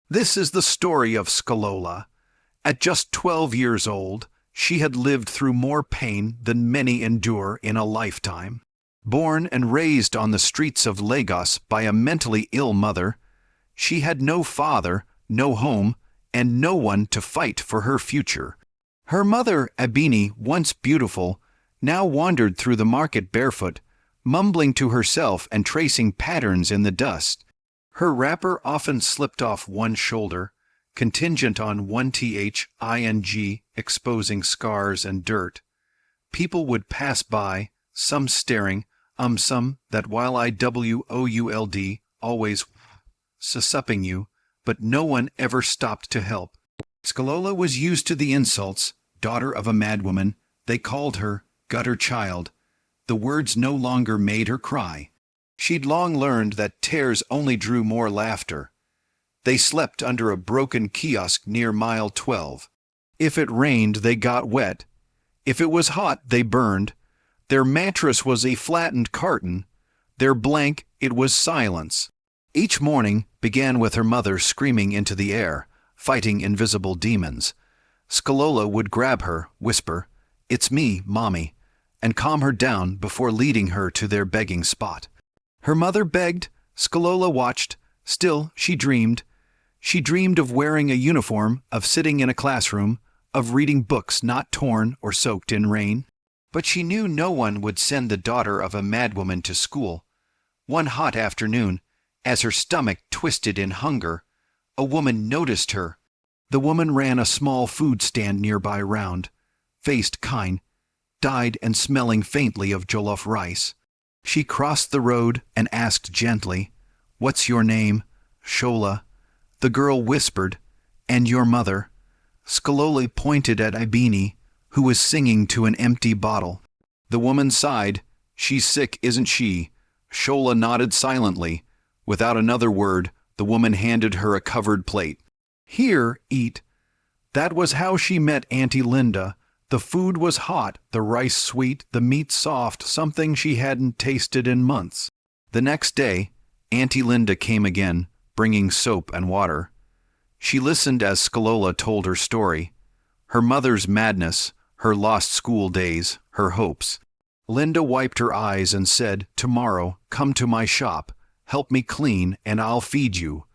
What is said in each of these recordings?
This is the story of Scholola. At just 12 years old, she had lived through more pain than many endure in a lifetime. Born and raised on the streets of Lagos by a mentally ill mother, she had no father, no home, and no one to fight for her future. Her mother, Abini, once beautiful, now wandered through the market barefoot, mumbling to herself and tracing patterns in the dust. Her wrapper often slipped off one shoulder, contingent on one thing, exposing scars and dirt. People would pass by, some staring, some that while I would, always sussuping you, but no one ever stopped to help. Scholola was used to the insults, daughter of a madwoman. They called her gutter child. The words no longer made her cry. She'd long learned that tears only drew more laughter. They slept under a broken kiosk near mile 12. If it rained, they got wet. If it was hot, they burned. Their mattress was a flattened carton. Their blank, it was silence. Each morning began with her mother screaming into the air, fighting invisible demons. Scholola would grab her, whisper, "It's me, Mommy," and calm her down before leading her to their begging spot. Her mother begged, Scholola watched. Still, she dreamed. She dreamed of wearing a uniform, of sitting in a classroom, of reading books not torn or soaked in rain. But she knew no one would send the daughter of a madwoman to school. One hot afternoon, as her stomach twisted in hunger, a woman noticed her. The woman ran a small food stand nearby round, faced kind, dyed and smelling faintly of jollof rice. She crossed the road and asked gently, "What's your name?" "Shola." The girl whispered, "And your mother?" Scholola pointed at Ibini, who was singing to an empty bottle. The woman sighed. "She's sick, isn't she?" Shola nodded silently. Without another word, the woman handed her a covered plate. "Here, eat." That was how she met Auntie Linda. The food was hot, the rice sweet, the meat soft, something she hadn't tasted in months. The next day, Auntie Linda came again, bringing soap and water. She listened as Scholola told her story. Her mother's madness, her lost school days, her hopes. Linda wiped her eyes and said, "Tomorrow, come to my shop, help me clean, and I'll feed you."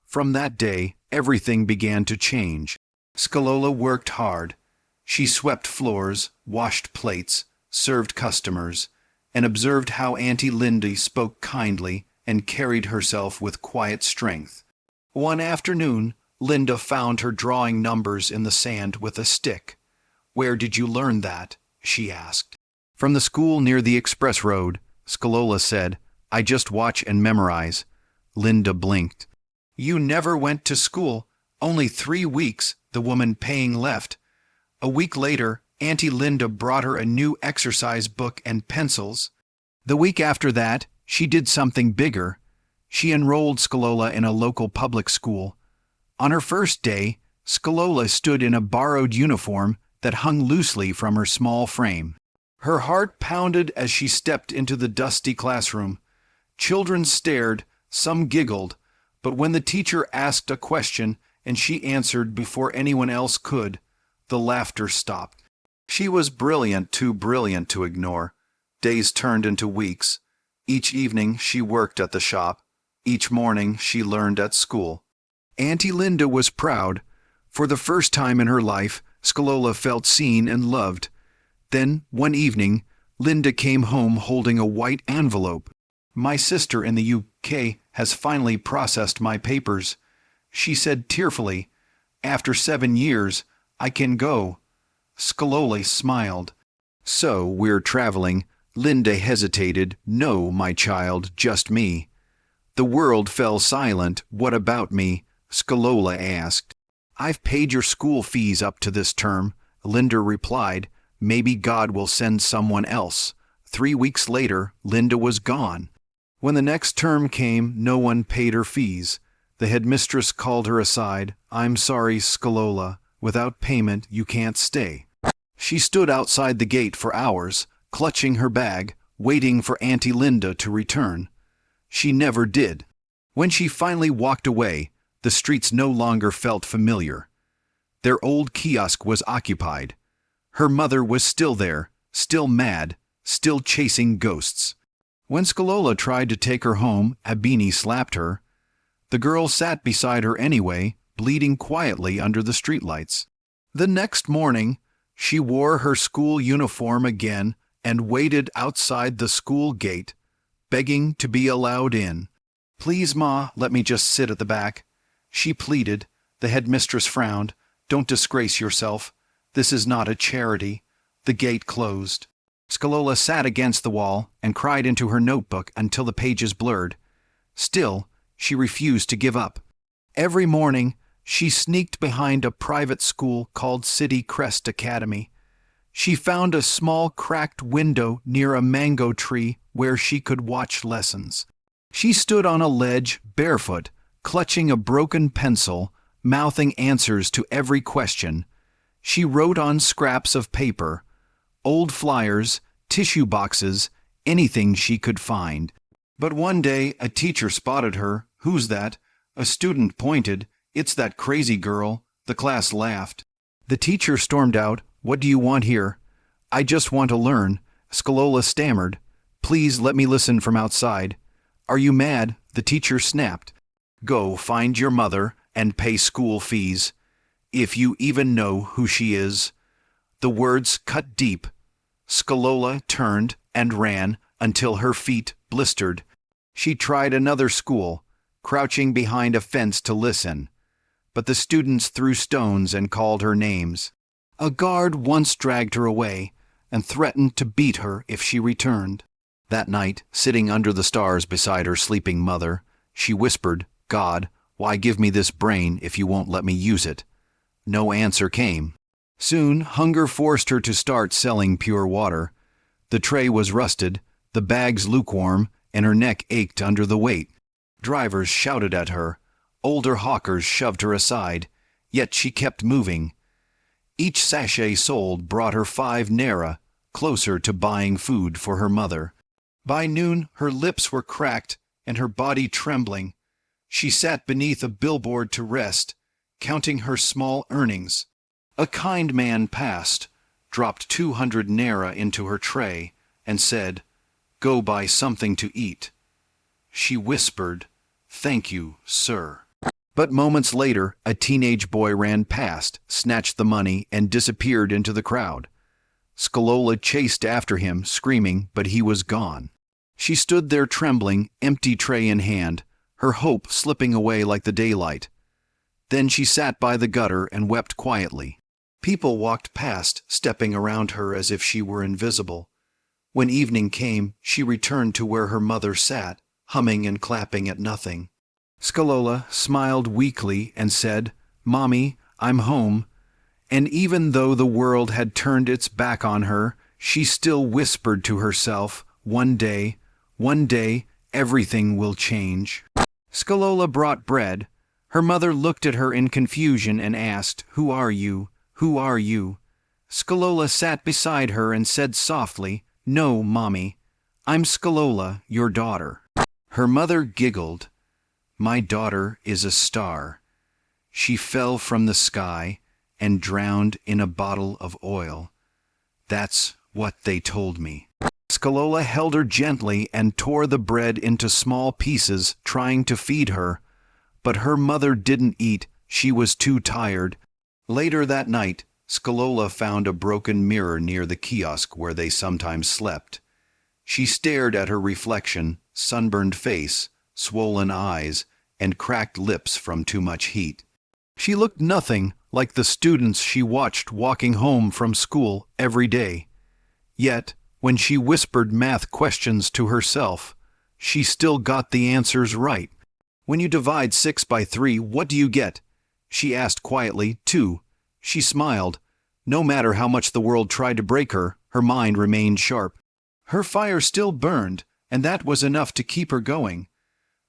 From that day, everything began to change. Scholola worked hard. She swept floors, washed plates, served customers, and observed how Auntie Linda spoke kindly and carried herself with quiet strength. One afternoon, Linda found her drawing numbers in the sand with a stick. "Where did you learn that?" she asked. "From the school near the express road," Scholola said. "I just watch and memorize." Linda blinked. "You never went to school. Only 3 weeks," the woman paying left. A week later, Auntie Linda brought her a new exercise book and pencils. The week after that, she did something bigger. She enrolled Scholola in a local public school. On her first day, Scholola stood in a borrowed uniform that hung loosely from her small frame. Her heart pounded as she stepped into the dusty classroom. Children stared, some giggled, but when the teacher asked a question and she answered before anyone else could, the laughter stopped. She was brilliant, too brilliant to ignore. Days turned into weeks. Each evening she worked at the shop. Each morning she learned at school. Auntie Linda was proud. For the first time in her life, Scholola felt seen and loved. Then, one evening, Linda came home holding a white envelope. "My sister in the UK has finally processed my papers," she said tearfully. "After 7 years, I can go." Scholola smiled. "So we're traveling." Linda hesitated. "No, my child, just me." The world fell silent. "What about me?" Scholola asked. "I've paid your school fees up to this term," Linda replied. "Maybe God will send someone else." 3 weeks later, Linda was gone. When the next term came, no one paid her fees. The headmistress called her aside. "I'm sorry, Scholola. Without payment, you can't stay." She stood outside the gate for hours, clutching her bag, waiting for Auntie Linda to return. She never did. When she finally walked away, The streets no longer felt familiar. Their old kiosk was occupied. Her mother was still there, still mad, still chasing ghosts. When Scholola tried to take her home, Abini slapped her. The girl sat beside her anyway, bleeding quietly under the streetlights. The next morning, she wore her school uniform again and waited outside the school gate, begging to be allowed in. "Please, Ma, let me just sit at the back," she pleaded. The headmistress frowned. "Don't disgrace yourself. This is not a charity." The gate closed. Scholola sat against the wall and cried into her notebook until the pages blurred. Still, she refused to give up. Every morning, she sneaked behind a private school called City Crest Academy. She found a small cracked window near a mango tree where she could watch lessons. She stood on a ledge, barefoot, clutching a broken pencil, mouthing answers to every question. She wrote on scraps of paper, old flyers, tissue boxes, anything she could find. But one day a teacher spotted her. "Who's that?" A student pointed. "It's that crazy girl." The class laughed. The teacher stormed out. "What do you want here?" "I just want to learn," Scholola stammered. "Please let me listen from outside." "Are you mad?" the teacher snapped. "Go find your mother and pay school fees. If you even know who she is." The words cut deep. Scholola turned and ran until her feet blistered. She tried another school, crouching behind a fence to listen. But the students threw stones and called her names. A guard once dragged her away and threatened to beat her if she returned. That night, sitting under the stars beside her sleeping mother, she whispered, "God, why give me this brain if you won't let me use it?" No answer came. Soon, hunger forced her to start selling pure water. The tray was rusted, the bags lukewarm, and her neck ached under the weight. Drivers shouted at her. Older hawkers shoved her aside, yet she kept moving. Each sachet sold brought her 5 naira, closer to buying food for her mother. By noon, her lips were cracked and her body trembling. She sat beneath a billboard to rest, counting her small earnings. A kind man passed, dropped 200 naira into her tray, and said, "Go buy something to eat." She whispered, "Thank you, sir." But moments later, a teenage boy ran past, snatched the money, and disappeared into the crowd. Scholola chased after him, screaming, but he was gone. She stood there trembling, empty tray in hand, her hope slipping away like the daylight. Then she sat by the gutter and wept quietly. People walked past, stepping around her as if she were invisible. When evening came, she returned to where her mother sat, humming and clapping at nothing. Scholola smiled weakly and said, "Mommy, I'm home." And even though the world had turned its back on her, she still whispered to herself, one day, everything will change." Scholola brought bread. Her mother looked at her in confusion and asked, "Who are you? Who are you?" Scholola sat beside her and said softly, "No, Mommy, I'm Scholola, your daughter." Her mother giggled. "My daughter is a star. She fell from the sky and drowned in a bottle of oil. That's what they told me." Scholola held her gently and tore the bread into small pieces, trying to feed her. But her mother didn't eat. She was too tired. Later that night, Scholola found a broken mirror near the kiosk where they sometimes slept. She stared at her reflection, sunburned face, swollen eyes, and cracked lips from too much heat. She looked nothing like the students she watched walking home from school every day. Yet, when she whispered math questions to herself, she still got the answers right. "When you divide 6 by 3, what do you get?" she asked quietly. 2. She smiled. No matter how much the world tried to break her, her mind remained sharp. Her fire still burned, and that was enough to keep her going.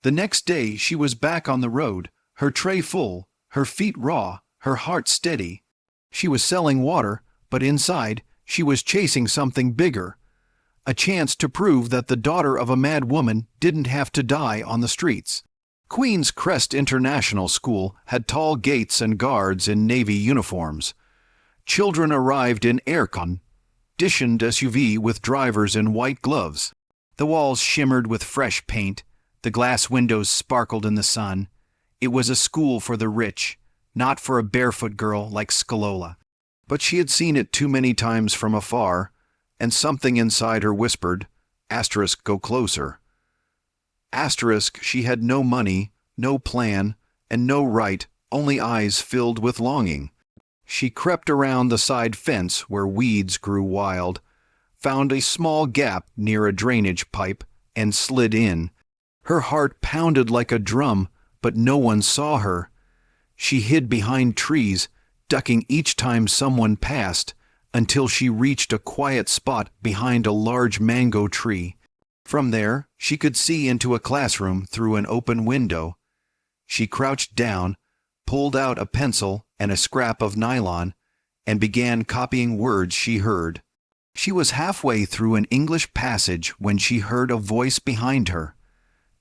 The next day she was back on the road, her tray full, her feet raw, her heart steady. She was selling water, but inside she was chasing something bigger. A chance to prove that the daughter of a mad woman didn't have to die on the streets. Queen's Crest International School had tall gates and guards in Navy uniforms. Children arrived in air-conditioned SUV with drivers in white gloves. The walls shimmered with fresh paint. The glass windows sparkled in the sun. It was a school for the rich, not for a barefoot girl like Scholola. But she had seen it too many times from afar, and something inside her whispered, *, go closer. *, she had no money, no plan, and no right, only eyes filled with longing. She crept around the side fence where weeds grew wild, found a small gap near a drainage pipe, and slid in. Her heart pounded like a drum, but no one saw her. She hid behind trees, ducking each time someone passed, until she reached a quiet spot behind a large mango tree. From there, she could see into a classroom through an open window. She crouched down, pulled out a pencil and a scrap of nylon, and began copying words she heard. She was halfway through an English passage when she heard a voice behind her.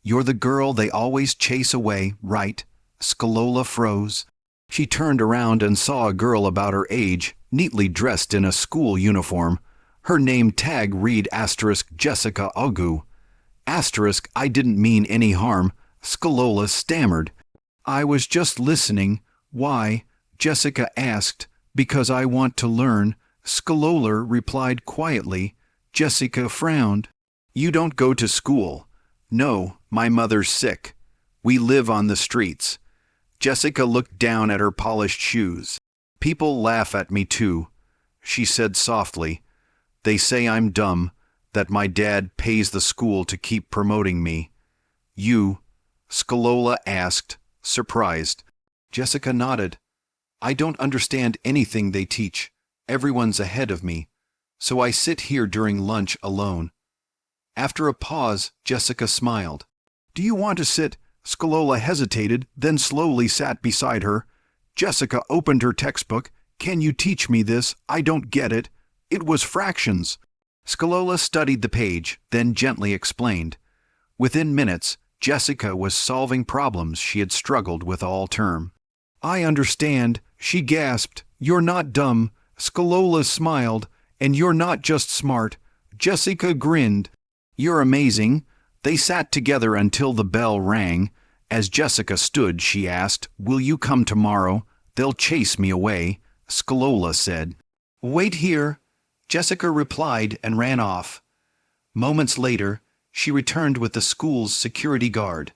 "You're the girl they always chase away, right?" Scholola froze. She turned around and saw a girl about her age, neatly dressed in a school uniform. Her name tag read *Jessica Ogu. "I didn't mean any harm," Scholola stammered. "I was just listening." "Why?" Jessica asked. "Because I want to learn," Scholola replied quietly. Jessica frowned. "You don't go to school." "No, my mother's sick. We live on the streets." Jessica looked down at her polished shoes. "People laugh at me too," she said softly. "They say I'm dumb, that my dad pays the school to keep promoting me." "You?" Scholola asked, surprised. Jessica nodded. "I don't understand anything they teach. Everyone's ahead of me, so I sit here during lunch alone." After a pause, Jessica smiled. "Do you want to sit?" Scholola hesitated, then slowly sat beside her. Jessica opened her textbook. "Can you teach me this? I don't get it." "It was fractions." Scholola studied the page, then gently explained. Within minutes, Jessica was solving problems she had struggled with all term. "I understand," she gasped. "You're not dumb." Scholola smiled. "And you're not just smart." Jessica grinned. "You're amazing." They sat together until the bell rang. As Jessica stood, she asked, "Will you come tomorrow? They'll chase me away." Scholola said. "Wait here," Jessica replied and ran off. Moments later, she returned with the school's security guard.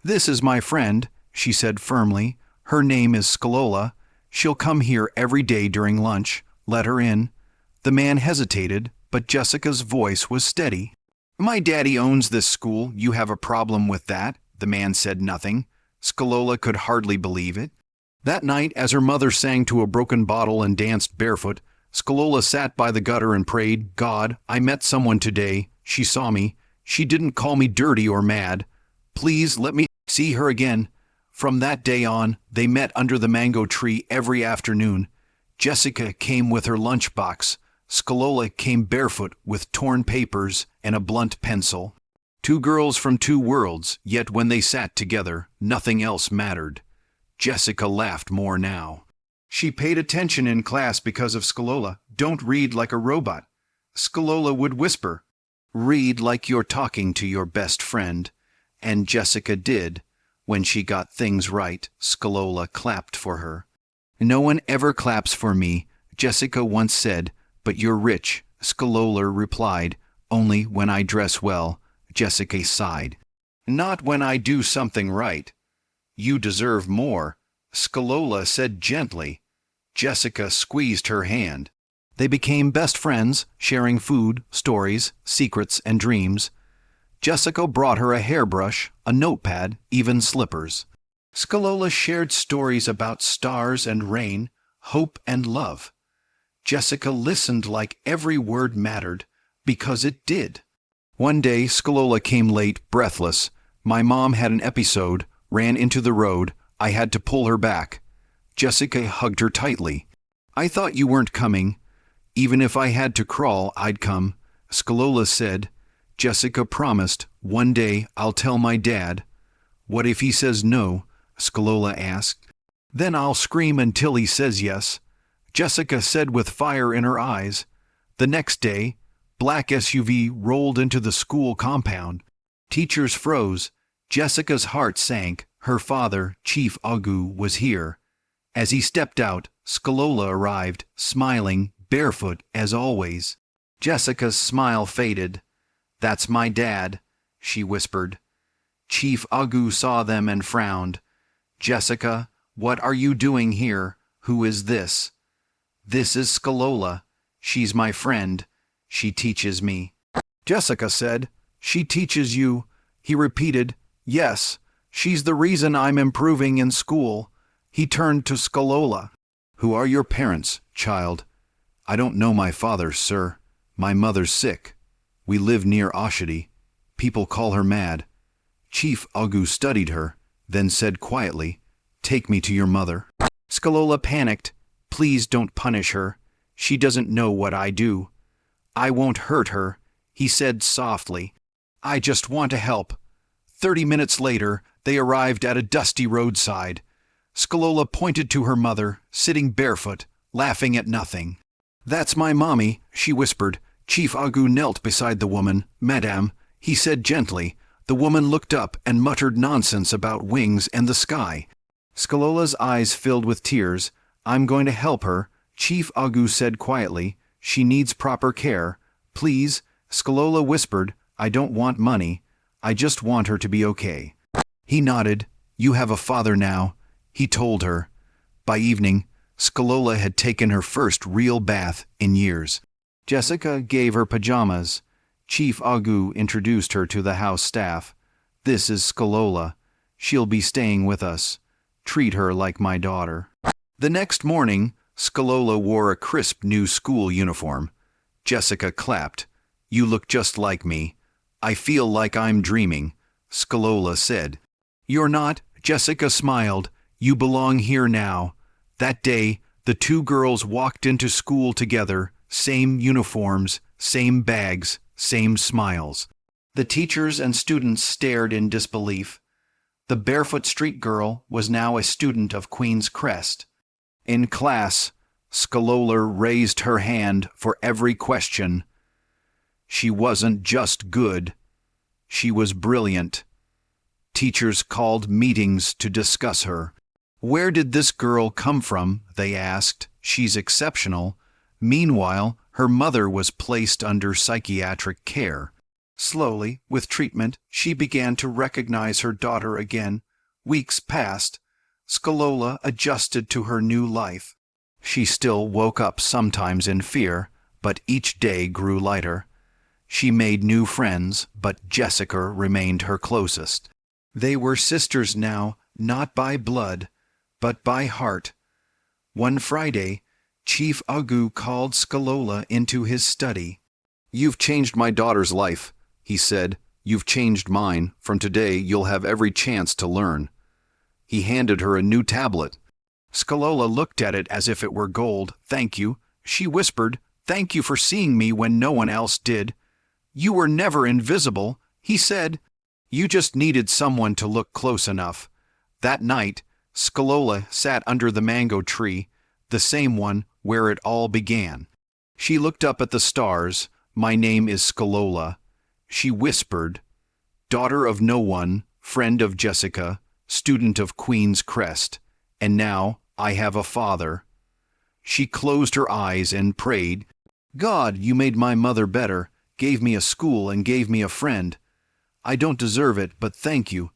"This is my friend," she said firmly. "Her name is Scholola. She'll come here every day during lunch. Let her in." The man hesitated, but Jessica's voice was steady. "My daddy owns this school. You have a problem with that?" The man said nothing. Scholola could hardly believe it. That night, as her mother sang to a broken bottle and danced barefoot, Scholola sat by the gutter and prayed, "God, I met someone today. She saw me. She didn't call me dirty or mad. Please let me see her again." From that day on, they met under the mango tree every afternoon. Jessica came with her lunchbox. Scholola came barefoot with torn papers and a blunt pencil. Two girls from two worlds, yet when they sat together, nothing else mattered. Jessica laughed more now. She paid attention in class because of Scholola. "Don't read like a robot." Scholola would whisper, "Read like you're talking to your best friend." And Jessica did. When she got things right, Scholola clapped for her. "No one ever claps for me," Jessica once said. "But you're rich," Scholola replied. "Only when I dress well." Jessica sighed. "Not when I do something right." "You deserve more," Scholola said gently. Jessica squeezed her hand. They became best friends, sharing food, stories, secrets, and dreams. Jessica brought her a hairbrush, a notepad, even slippers. Scholola shared stories about stars and rain, hope and love. Jessica listened like every word mattered, because it did. One day, Scholola came late, breathless. "My mom had an episode, ran into the road. I had to pull her back." Jessica hugged her tightly. "I thought you weren't coming." "Even if I had to crawl, I'd come," Scholola said. Jessica promised, "One day I'll tell my dad." What if he says no? Scholola asked. Then I'll scream until he says yes, Jessica said with fire in her eyes. The next day, black SUV rolled into the school compound. Teachers froze. Jessica's heart sank. Her father, Chief Agu, was here. As he stepped out, Scholola arrived, smiling, barefoot as always. Jessica's smile faded. That's my dad, she whispered. Chief Agu saw them and frowned. Jessica, what are you doing here? Who is this? This is Scholola. She's my friend. She teaches me. Jessica said, She teaches you. He repeated, Yes, she's the reason I'm improving in school. He turned to Scholola. Who are your parents, child? I don't know my father, sir. My mother's sick. We live near Oshodi. People call her mad. Chief Agu studied her, then said quietly, Take me to your mother. Scholola panicked. Please don't punish her. She doesn't know what I do. I won't hurt her, he said softly. I just want to help. 30 minutes later, they arrived at a dusty roadside. Scholola pointed to her mother, sitting barefoot, laughing at nothing. That's my mommy, she whispered. Chief Agu knelt beside the woman. Madame, he said gently. The woman looked up and muttered nonsense about wings and the sky. Scholola's eyes filled with tears. I'm going to help her, Chief Agu said quietly. She needs proper care. Please, Scholola whispered. I don't want money. I just want her to be okay. He nodded. You have a father now, he told her. By evening, Scholola had taken her first real bath in years. Jessica gave her pajamas. Chief Agu introduced her to the house staff. This is Scholola. She'll be staying with us. Treat her like my daughter. The next morning, Scholola wore a crisp new school uniform. Jessica clapped. You look just like me. I feel like I'm dreaming, Scholola said. You're not, Jessica smiled. You belong here now. That day, the two girls walked into school together, same uniforms, same bags, same smiles. The teachers and students stared in disbelief. The barefoot street girl was now a student of Queen's Crest. In class, Scholola raised her hand for every question. She wasn't just good. She was brilliant. Teachers called meetings to discuss her. Where did this girl come from? They asked. She's exceptional. Meanwhile, her mother was placed under psychiatric care. Slowly, with treatment, she began to recognize her daughter again. Weeks passed. Scholola adjusted to her new life. She still woke up sometimes in fear, but each day grew lighter. She made new friends, but Jessica remained her closest. They were sisters now, not by blood, but by heart. One Friday, Chief Agu called Scholola into his study. You've changed my daughter's life, he said. You've changed mine. From today, you'll have every chance to learn. He handed her a new tablet. Scholola looked at it as if it were gold. Thank you, she whispered. Thank you for seeing me when no one else did. You were never invisible, he said. You just needed someone to look close enough. That night, Scholola sat under the mango tree, the same one where it all began. She looked up at the stars. My name is Scholola. She whispered, daughter of no one, friend of Jessica, student of Queen's Crest, and now I have a father. She closed her eyes and prayed, God, you made my mother better, gave me a school and gave me a friend. I don't deserve it, but thank you.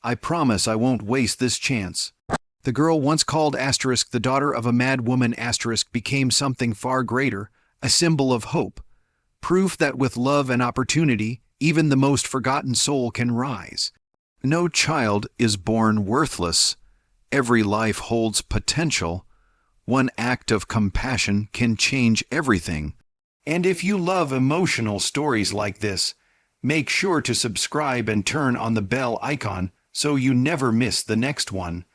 I promise I won't waste this chance. The girl once called * the daughter of a mad woman * became something far greater, a symbol of hope. Proof that with love and opportunity, even the most forgotten soul can rise. No child is born worthless. Every life holds potential. One act of compassion can change everything. And if you love emotional stories like this, make sure to subscribe and turn on the bell icon so you never miss the next one.